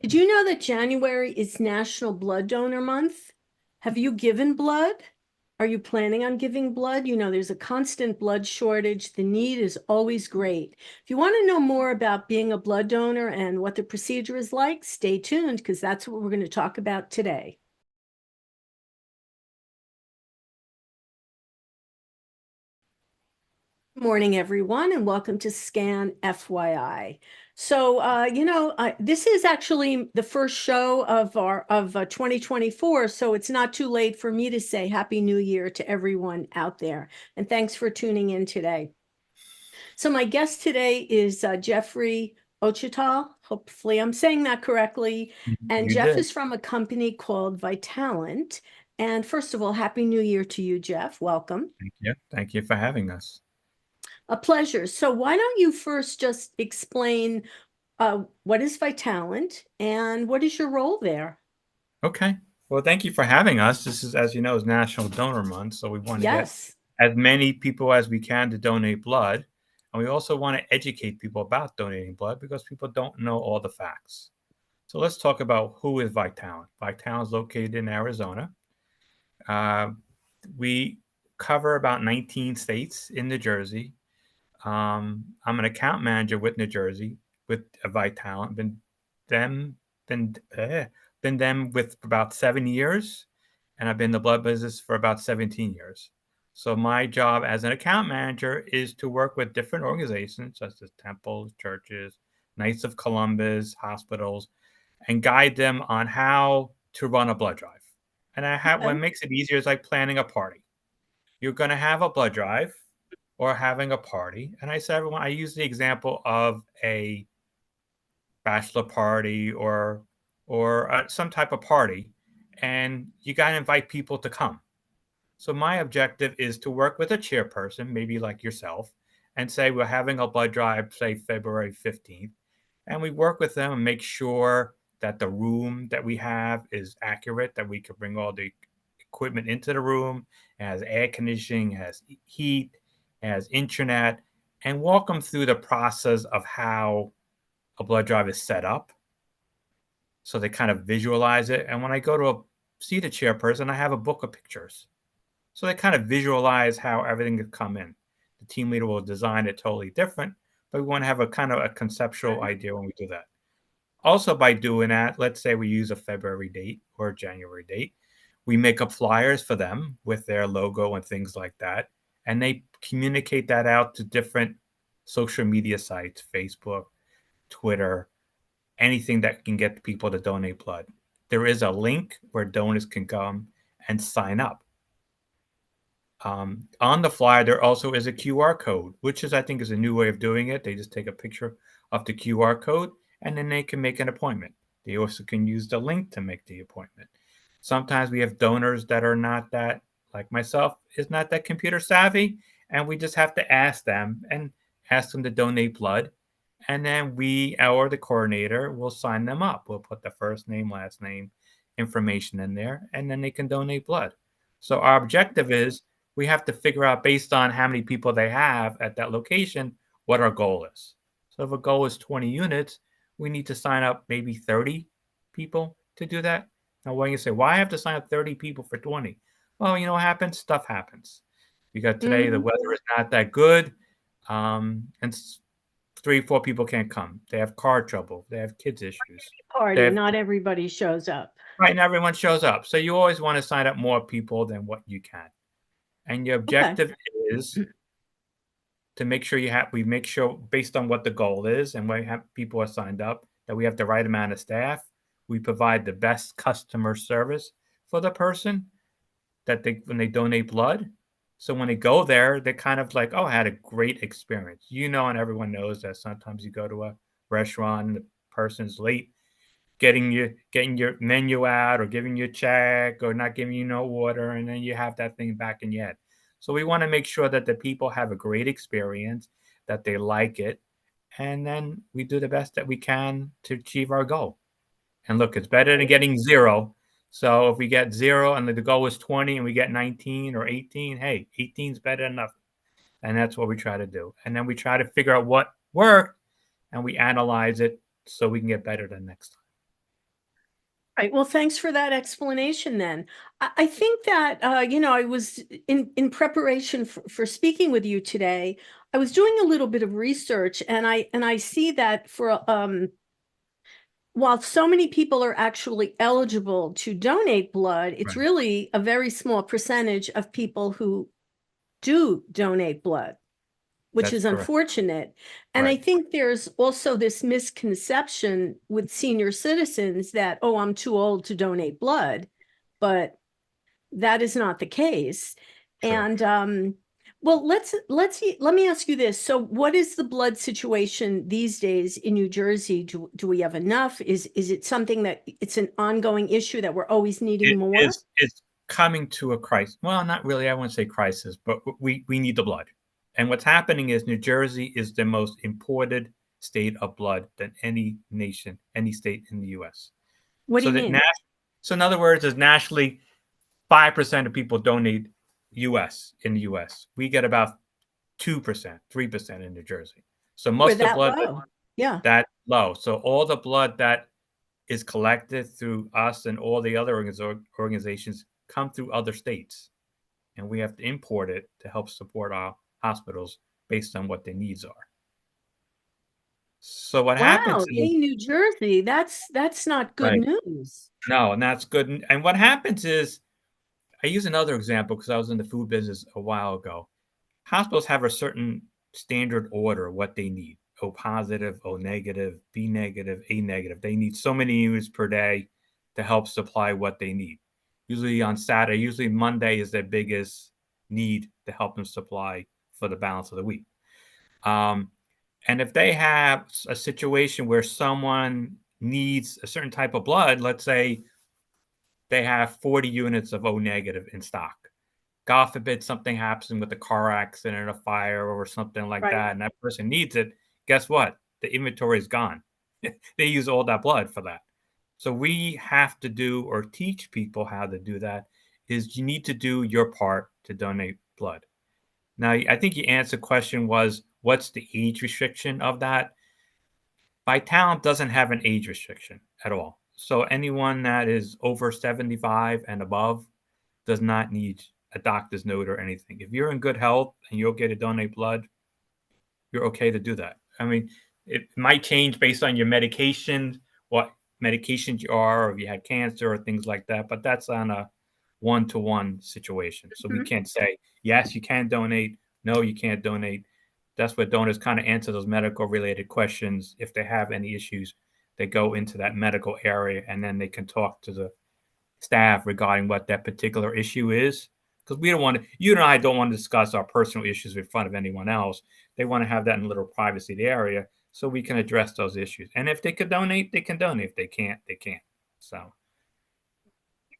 Did you know that January is National Blood Donor Month? Have you given blood? Are you planning on giving blood? You know, there's a constant blood shortage. The need is always great. If you want to know more about being a blood donor and what the procedure is like, stay tuned because that's what we're going to talk about today. Morning, everyone, and welcome to Scan FYI. So, this is actually the first show of our 2024, so it's not too late for me to say Happy New Year to everyone out there, and thanks for tuning in today. So, my guest today is Jeffrey Ochital. Hopefully, I'm saying that correctly. And You Jeff did. is from a company called Vitalent. And first of all, Happy New Year to you, Jeff. Welcome. Thank you. Thank you for having us. A pleasure. So why don't you first just explain what is Vitalent and what is your role there? Okay. Well, thank you for having us. This is, as you know, is National Donor Month, so we want to get Yes. as many people as we can to donate blood. And we also want to educate people about donating blood because people don't know all the facts. So let's talk about who is Vitalent. Vitalent is located in Arizona. Uh, we cover about 19 states in New Jersey. I'm an account manager with New Jersey with Vitalent. Them been been them with about 7 years, and I've been in the blood business for about 17 years. So my job as an account manager is to work with different organizations such as temples, churches, Knights of Columbus, hospitals, and guide them on how to run a blood drive. And what Okay. makes it easier is like planning a party. You're going to have a blood drive or having a party. And I said, everyone, I use the example of a bachelor party or some type of party, and you got to invite people to come. So my objective is to work with a chairperson, maybe like yourself, and say we're having a blood drive, say February 15th, and we work with them and make sure that the room that we have is accurate, that we can bring all the equipment into the room, has air conditioning, has heat, has internet, and walk them through the process of how a blood drive is set up so they kind of visualize it. And when I go to see the chairperson, I have a book of pictures. So they kind of visualize how everything could come in. The team leader will design it totally different, but we want to have a kind of a conceptual idea when we do that. Also, by doing that, let's say we use a February date or a January date, we make up flyers for them with their logo and things like that. And they communicate that out to different social media sites, Facebook, Twitter, anything that can get people to donate blood. There is a link where donors can come and sign up. On the flyer, there also is a QR code, which is, I think, is a new way of doing it. They just take a picture of the QR code and then they can make an appointment. They also can use the link to make the appointment. Sometimes we have donors that are not that, like myself, is not that computer savvy, and we just have to ask them to donate blood. And then we, or the coordinator, will sign them up. We'll put the first name, last name information in there, and then they can donate blood. So our objective is we have to figure out based on how many people they have at that location what our goal is. So if a goal is 20 units, we need to sign up maybe 30 people to do that. Now, when you say, why I have to sign up 30 people for 20? Well, you know what happens? Stuff happens. Because today the Mhm. weather is not that good, and 3, 4 people can't come. They have car trouble. They have kids issues. They Party. have Not everybody shows up. right, and everyone shows up. So you always want to sign up more people than what you can. And your Okay. objective is to make sure we make sure based on what the goal is and when have people are signed up that we have the right amount of staff. We provide the best customer service for the person that they when they donate blood. So when they go there, they're kind of like, oh, I had a great experience. You know, and everyone knows that sometimes you go to a restaurant and the person's late getting your menu out or giving you a check or not giving you no water, and then you have that thing back in your head. So we want to make sure that the people have a great experience, that they like it, and then we do the best that we can to achieve our goal. And look, it's better than getting zero. So if we get zero and the goal is 20 and we get 19 or 18, hey, 18 is better than nothing. And that's what we try to do. And then we try to figure out what worked and we analyze it so we can get better the next time. Right. Well, thanks for that explanation then. I think that, I was in preparation for speaking with you today. I was doing a little bit of research and I see that while so many people are actually eligible to donate blood, it's Right. really a very small percentage of people who do donate blood, which That's is correct. unfortunate. And I Right. think there's also this misconception with senior citizens that, oh, I'm too old to donate blood, but that is not the case. Sure. And well, let me ask you this. So what is the blood situation these days in New Jersey? Do we have enough? Is it something that it's an ongoing issue that we're always needing It more? is it's coming to a crisis. Well, not really, I wouldn't say crisis, but we need the blood. And what's happening is New Jersey is the most imported state of blood than any nation, any state in the US. What do So you that mean? so in other words, is nationally 5% of people donate US in the US. We get about 2%, 3% in New Jersey. So We're most of the that blood low. Yeah. that low. So all the blood that is collected through us and all the other organizations come through other states, and we have to import it to help support our hospitals based on what their needs are. So what happens Wow. is Hey, New Jersey, that's not good right. news. No, and that's good. And what happens is I use another example because I was in the food business a while ago. Hospitals have a certain standard order what they need. O positive, O negative, B negative, A negative. They need so many units per day to help supply what they need. Usually on Saturday, usually Monday is their biggest need to help them supply for the balance of the week. Um, and if they have a situation where someone needs a certain type of blood, let's say they have 40 units of O negative in stock. God forbid something happens with a car accident, a fire, or something like Right. that, and that person needs it. Guess what? The inventory is gone. They use all that blood for that. So we have to do or teach people how to do that is you need to do your part to donate blood. Now, I think you answered the question was what's the age restriction of that? Vitalant doesn't have an age restriction at all. So anyone that is over 75 and above does not need a doctor's note or anything. If you're in good health and you're okay to donate blood, you're okay to do that. I mean, it might change based on your medication, what medications you are, or if you had cancer or things like that, but that's on a one-to-one situation. So we Mhm. can't say, yes, you can donate. No, you can't donate. That's where donors kind of answer those medical related questions. If they have any issues, they go into that medical area and then they can talk to the staff regarding what that particular issue is. Because we don't want to, you and I don't want to discuss our personal issues in front of anyone else. They want to have that in a little privacy area so we can address those issues. And if they could donate, they can donate. If they can't, they can't. So,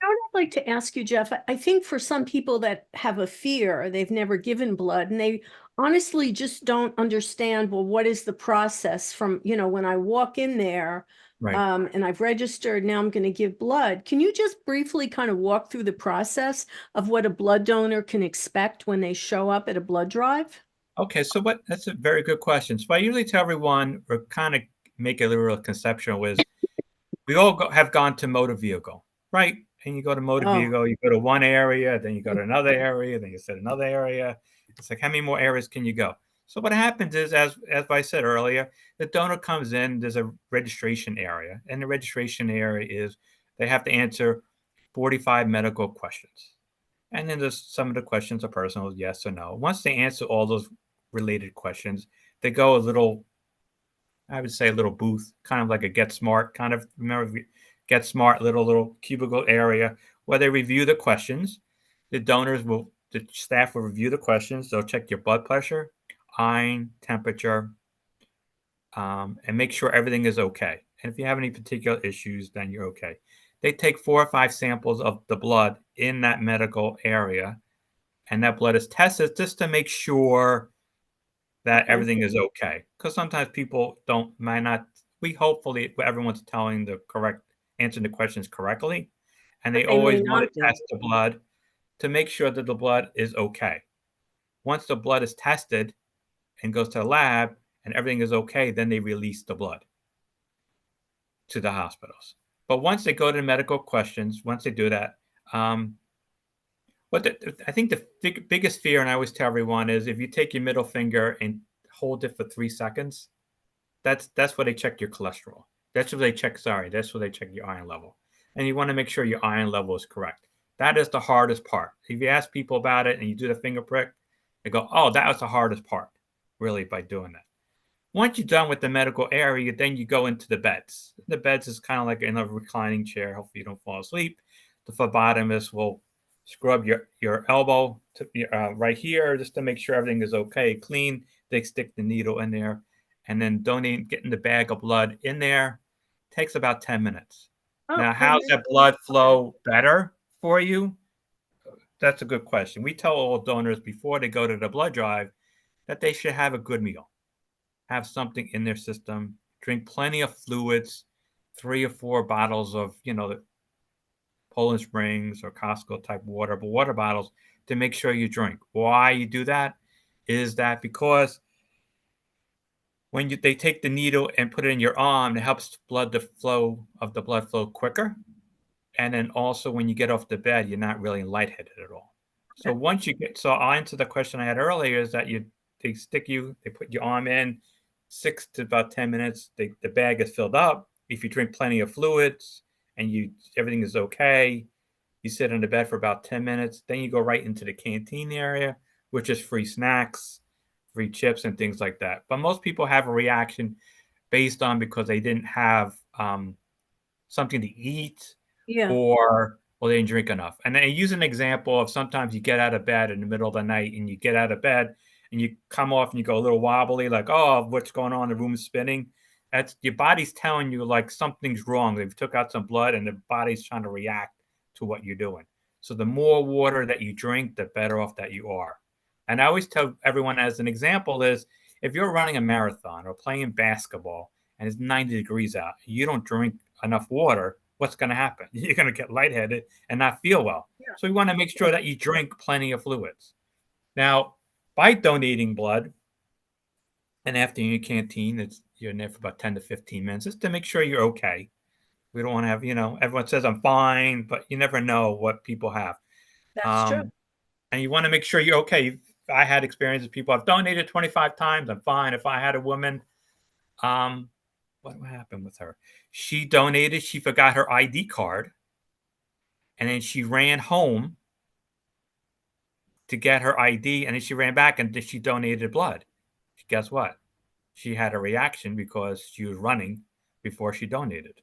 What I'd like to ask you, Jeff, I think for some people that have a fear, they've never given blood and they honestly just don't understand, well, what is the process from, when I walk in there, right. and I've registered, now I'm going to give blood. Can you just briefly kind of walk through the process of what a blood donor can expect when they show up at a blood drive? Okay. So, that's a very good question. So, I usually tell everyone or kind of make it a little conceptual is we all have gone to motor vehicle, right? And you go to motor Oh, vehicle, you go to one area, then you go to another area, then you said another area. It's like how many more areas can you go? So what happens is, as I said earlier, the donor comes in. There's a registration area, and the registration area is they have to answer 45 medical questions, and then there's some of the questions are personal, yes or no. Once they answer all those related questions, they go a little I would say a little booth, kind of like a Get Smart kind of remember Get Smart little cubicle area where they review the questions. The staff will review the questions. They'll check your blood pressure, iron, temperature, and make sure everything is okay. And if you have any particular issues, then you're okay. They take 4 or 5 samples of the blood in that medical area, and that blood is tested just to make sure that okay. everything is okay. Because sometimes people don't might not. We hopefully everyone's telling the correct answering the questions correctly, and But they they may always want not to be. test the blood to make sure that the blood is okay. Once the blood is tested and goes to the lab and everything is okay, then they release the blood to the hospitals. But once they go to medical questions, once they do that, I think the biggest fear, and I always tell everyone, is if you take your middle finger and hold it for 3 seconds, that's where they check your cholesterol. That's where they check. Sorry, that's where they check your iron level, and you want to make sure your iron level is correct. That is the hardest part. If you ask people about it and you do the finger prick, they go, "Oh, that was the hardest part," really, by doing that. Once you're done with the medical area, then you go into the beds. The beds is kind of like in a reclining chair. Hopefully, you don't fall asleep. The phlebotomist will scrub your elbow to, right here just to make sure everything is okay, clean. They stick the needle in there, and then getting the bag of blood in there. Takes about 10 minutes. Oh, Now, 10 how's minutes. that blood Okay. flow better for you? That's a good question. We tell all donors before they go to the blood drive that they should have a good meal, have something in their system, drink plenty of fluids, 3 or 4 bottles of, the Poland Springs or Costco type water, but water bottles to make sure you drink. Why you do that is that because when they take the needle and put it in your arm, it helps the blood flow quicker. And then also when you get off the bed, you're not really lightheaded at all. So I'll answer the question I had earlier is that they put your arm in 6 to about 10 minutes. The bag is filled up. If you drink plenty of fluids and everything is okay, you sit on the bed for about 10 minutes. Then you go right into the canteen area, which is free snacks, free chips, and things like that. But most people have a reaction based on because they didn't have something to eat Yeah, or they didn't drink enough. And I use an example of sometimes you get out of bed in the middle of the night and you get out of bed and you come off and you go a little wobbly, like, oh, what's going on? The room is spinning. That's your body's telling you like something's wrong. They've took out some blood and the body's trying to react to what you're doing. So the more water that you drink, the better off that you are. And I always tell everyone as an example is if you're running a marathon or playing basketball and it's 90 degrees out, you don't drink enough water, what's going to happen? You're going to get lightheaded and not feel well. yeah, So we want to make yeah. sure that you drink plenty of fluids. Now, by donating blood and after your canteen, you're in there for about 10 to 15 minutes just to make sure you're okay. We don't want to have, everyone says I'm fine, but you never know what people have. That's true. Um, and you want to make sure you're okay. I had experiences, people I've donated 25 times, I'm fine. If I had a woman, um, what happened with her? She donated, she forgot her ID card, and then she ran home to get her ID, and then she ran back and she donated blood. Guess what? She had a reaction because she was running before she donated.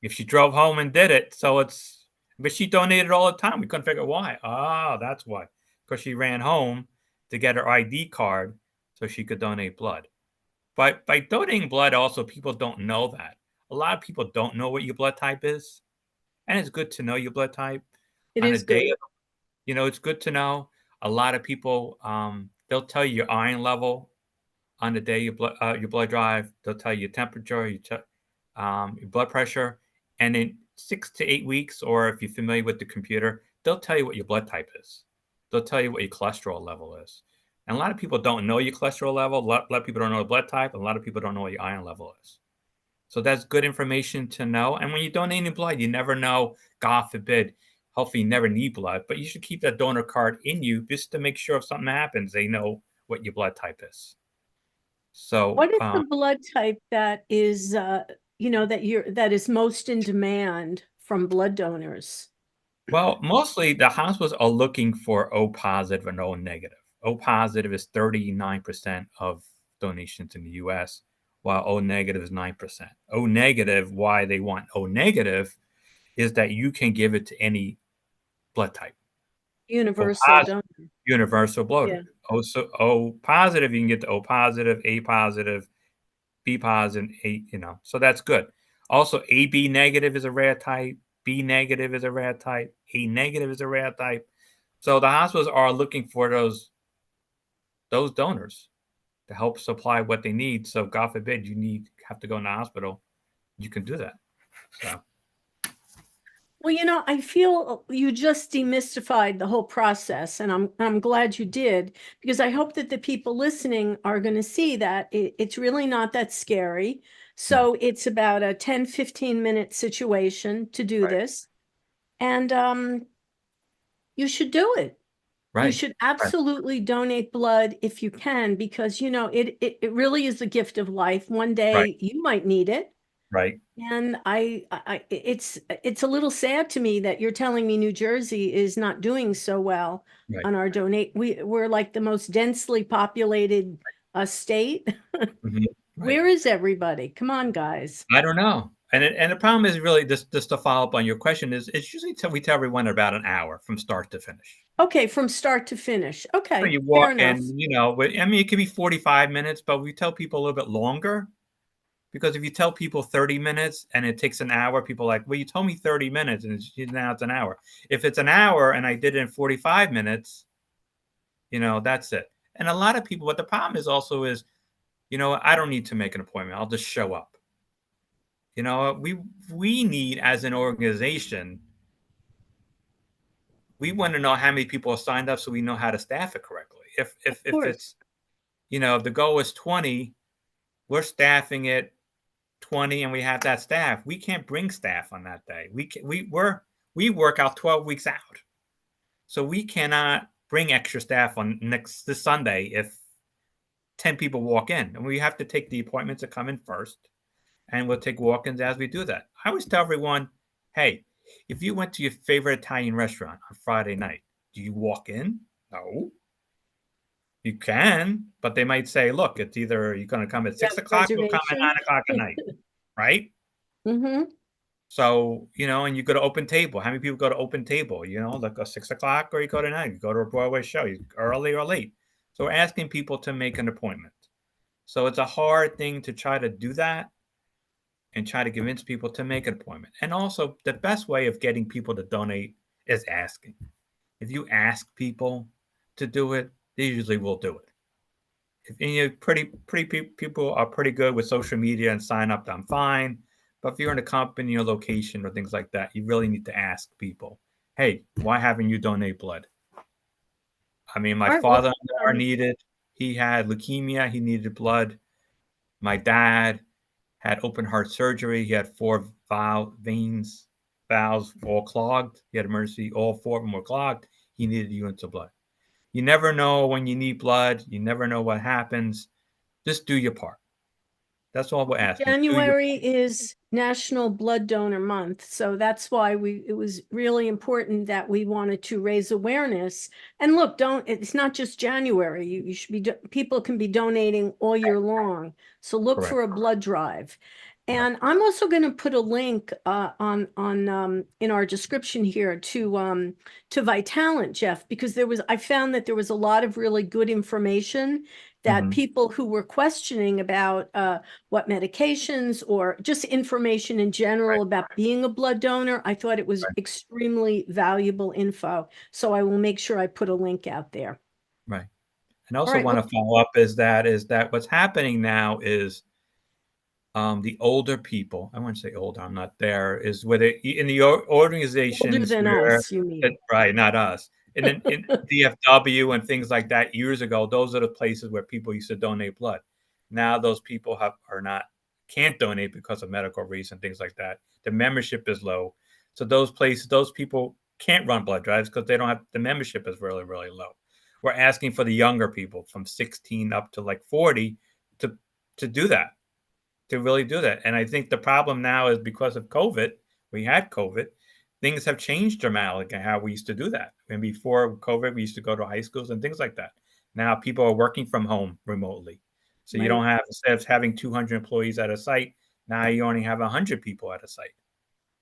If she drove home and did it, but she donated all the time. We couldn't figure out why. Oh, that's why. Because she ran home to get her ID card so she could donate blood. But by donating blood, also, people don't know that. A lot of people don't know what your blood type is. And it's good to know your blood type It on a is good. day. It's good to know. A lot of people, they'll tell you your iron level on the day your blood drive. They'll tell you your temperature, your blood pressure, and in 6 to 8 weeks, or if you're familiar with the computer, they'll tell you what your blood type is. They'll tell you what your cholesterol level is. And a lot of people don't know your cholesterol level. A lot of people don't know the blood type. And a lot of people don't know what your iron level is. So that's good information to know. And when you donate any blood, you never know, God forbid, hopefully you never need blood, but you should keep that donor card in you just to make sure if something happens, they know what your blood type is. So, What is the blood type that is, that is most in demand from blood donors? well, mostly the hospitals are looking for O positive and O negative. O positive is 39% of donations in the US, while O negative is 9%. O negative, why they want O negative is that you can give it to any blood type. O Universal positive, donor. universal Yeah. blood. O positive, you can get to O positive, A positive, B positive, so that's good. Also, AB negative is a rare type. B negative is a rare type. A negative is a rare type. So the hospitals are looking for those donors to help supply what they need. So God forbid have to go in the hospital, you can do that. So Well, I feel you just demystified the whole process, and I'm glad you did, because I hope that the people listening are going to see that it's really not that scary, So it's about a 10, 15-minute situation to do Right. this. And you should do it. You Right. should Right. absolutely donate blood if you can, because it really is a gift of life. One Right. day you might need it. Right. And it's a little sad to me that you're telling me New Jersey is not doing so well Right. on our donate. We're like the most densely populated state. Mhm. Right. Where is everybody? Come on, guys. I don't know. And the problem is really just to follow up on your question is it's usually we tell everyone about an hour from start to finish. Okay, from start to finish. So Okay, you fair walk enough. in, I mean, it could be 45 minutes, but we tell people a little bit longer because if you tell people 30 minutes and it takes an hour, people are like, well, you told me 30 minutes and now it's an hour. If it's an hour and I did it in 45 minutes, that's it. And a lot of people, what the problem is also is, I don't need to make an appointment. I'll just show up. We need as an organization, we want to know how many people are signed up so we know how to staff it correctly. If Of if if course. it's if the goal is 20, we're staffing it 20 and we have that staff. We can't bring staff on that day. We work out 12 weeks out. So we cannot bring extra staff on this Sunday if 10 people walk in. And we have to take the appointments that come in first and we'll take walk-ins as we do that. I always tell everyone, hey, if you went to your favorite Italian restaurant on Friday night, do you walk in? No. You can, but they might say, look, it's either you're going to come at You 6 have a o'clock or come at reservation? 9 o'clock at night, right? Mm-hmm. So, and you go to open table. How many people go to open table? Like a 6 o'clock or you go to 9. You go to a Broadway show, you early or late. So we're asking people to make an appointment. So it's a hard thing to try to do that and try to convince people to make an appointment. And also, the best way of getting people to donate is asking. If you ask people to do it, they usually will do it. If pretty people are pretty good with social media and sign up, I'm fine. But if you're in a company or location or things like that, you really need to ask people, hey, why haven't you donate blood? I mean, my All right, well, father-in-law needed, he had leukemia, he needed blood. My dad had open heart surgery. He had four valves all clogged. He had emergency, all four of them were clogged. He needed units of blood. You never know when you need blood. You never know what happens. Just do your part. That's all we're asking. Do your January is National Blood Donor Month, so that's why it was really important that we wanted to raise awareness. And look, it's not just January. You should be, people can be donating all year long. So look correct. for a blood drive. Right. And I'm also going to put a link on in our description here to Vitalent, Jeff, because I found that there was a lot of really good information that Mhm. people who were questioning about what medications or just information in general Right. about being a blood donor. I thought it was Right. extremely valuable info. So I will make sure I put a link out there. Right. And All also right. want Well, to follow up is that what's happening now is the older people, I wouldn't say older, I'm not there, is where they in the older organizations than where us, you mean? right, not us. And in DFW and things like that years ago, those are the places where people used to donate blood. Now those people are not can't donate because of medical reasons, things like that. The membership is low. So those places, those people can't run blood drives because they don't have the membership is really, really low. We're asking for the younger people from 16 up to like 40 to to do that to really do that. And I think the problem now is because of COVID, we had COVID, things have changed dramatically how we used to do that. And before COVID, we used to go to high schools and things like that. Now people are working from home remotely. So you Right. don't have, instead of having 200 employees at a site, now you only have 100 people at a site.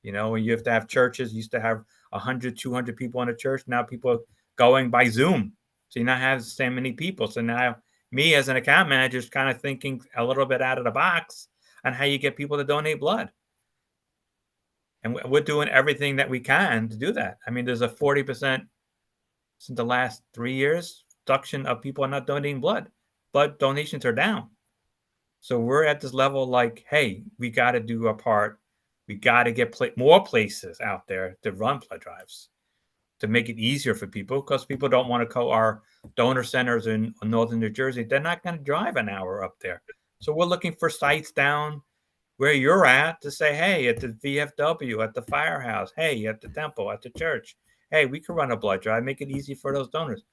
When you have to have churches, you used to have 100, 200 people in a church. Now people are going by Zoom. So you not have the same many people. So now me as an account manager is kind of thinking a little bit out of the box on how you get people to donate blood. And we're doing everything that we can to do that. I mean, there's a 40% since the last 3 years reduction of people not donating blood. Blood donations are down. So we're at this level like, hey, we got to do our part. We got to get more places out there to run blood drives to make it easier for people because people don't want to call our donor centers in northern New Jersey. They're not going to drive an hour up there. So we're looking for sites down where you're at to say, hey, at the VFW, at the firehouse, hey, at the temple, at the church, hey, we can run a blood drive, make it easy for those donors.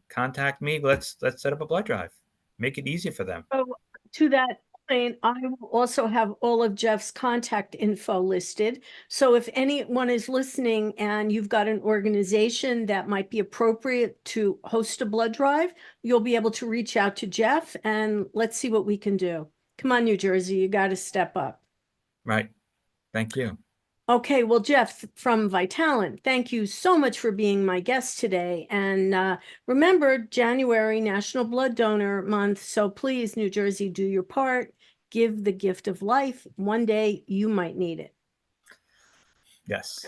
Contact me. Let's set up a blood drive. Make it easy for them. So to that point, I will also have all of Jeff's contact info listed. So if anyone is listening and you've got an organization that might be appropriate to host a blood drive, you'll be able to reach out to Jeff and let's see what we can do. Come on, New Jersey, you got to step up. Right. Thank you. Okay, well, Jeff from Vitalent, thank you so much for being my guest today. And remember, January, National Blood Donor Month. So please, New Jersey, do your part. Give the gift of life. One day you might need it. Yes.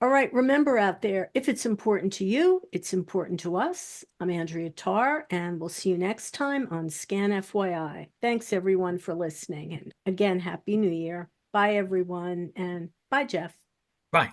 All right, remember out there, if it's important to you, it's important to us. I'm Andrea Tarr, and we'll see you next time on Scan FYI. Thanks, everyone, for listening. And again, Happy New Year. Bye, everyone, and bye, Jeff. Bye.